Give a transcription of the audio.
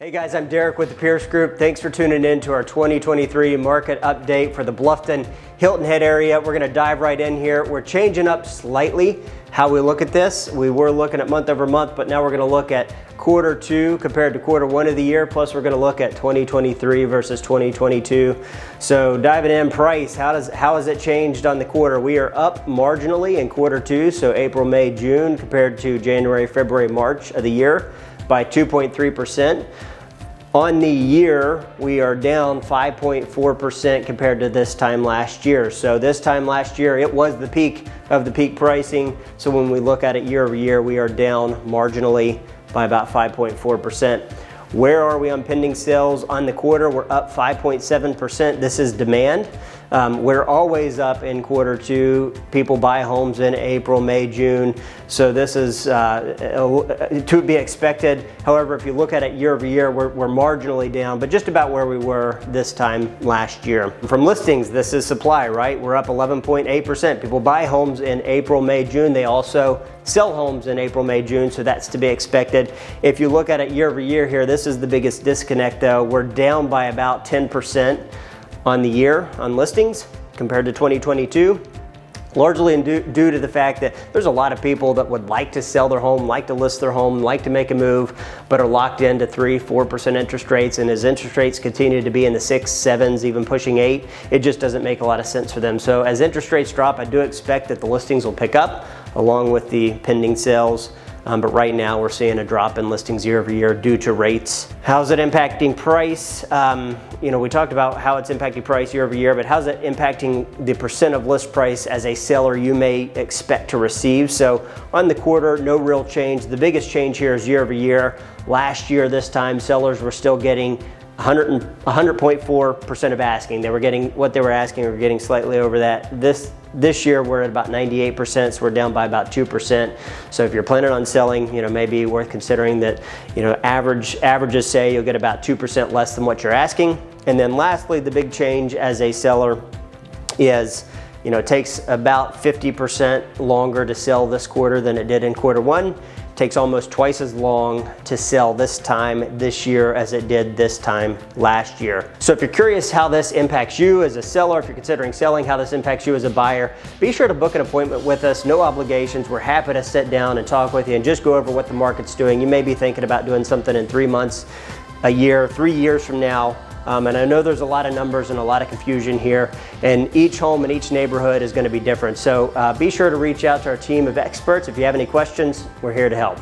Hey guys, I'm Derek with the Pierce Group. Thanks for tuning in to our 2023 market update for the Bluffton Hilton Head area. We're going to dive right in here. We're changing up slightly how we look at this. We were looking at month over month, but now we're going to look at quarter two compared to quarter one of the year. Plus we're going to look at 2023 versus 2022. So diving in, price, how has it changed on the quarter? We are up marginally in quarter two, so April, May, June compared to January, February, March of the year by 2.3%. On the year, we are down 5.4% compared to this time last year. So this time last year, it was the peak of the peak pricing. So when we look at it year over year, we are down marginally by about 5.4%. Where are we on pending sales on the quarter? We're up 5.7%. This is demand. We're always up in quarter two. People buy homes in April, May, June. So this is to be expected. However, if you look at it year over year, we're marginally down, but just about where we were this time last year. From listings, this is supply, right? We're up 11.8%. People buy homes in April, May, June. They also sell homes in April, May, June, so that's to be expected. If you look at it year over year here, this is the biggest disconnect though. We're down by about 10% on the year on listings compared to 2022. Largely due to the fact that there's a lot of people that would like to sell their home, like to list their home, like to make a move, but are locked into 3-4% interest rates. And as interest rates continue to be in the 6, 7s, even pushing 8, it just doesn't make a lot of sense for them. So as interest rates drop, I do expect that the listings will pick up along with the pending sales. But right now we're seeing a drop in listings year over year due to rates. How's it impacting price? We talked about how it's impacting price year over year, but how's it impacting the percent of list price as a seller you may expect to receive? So on the quarter, no real change. The biggest change here is year over year. Last year, this time, sellers were still getting 100.4% of asking. They were getting what they were asking, or getting slightly over that. This year we're at about 98%, so we're down by about 2%. So if you're planning on selling, maybe worth considering that, averages say you'll get about 2% less than what you're asking. And then lastly, the big change as a seller is, it takes about 50% longer to sell this quarter than it did in quarter one. Takes almost twice as long to sell this time this year as it did this time last year. So if you're curious how this impacts you as a seller, if you're considering selling, how this impacts you as a buyer, be sure to book an appointment with us. No obligations. We're happy to sit down and talk with you and just go over what the market's doing. You may be thinking about doing something in 3 months, a year, 3 years from now. And I know there's a lot of numbers and a lot of confusion here, and each home in each neighborhood is going to be different. So be sure to reach out to our team of experts. If you have any questions, we're here to help.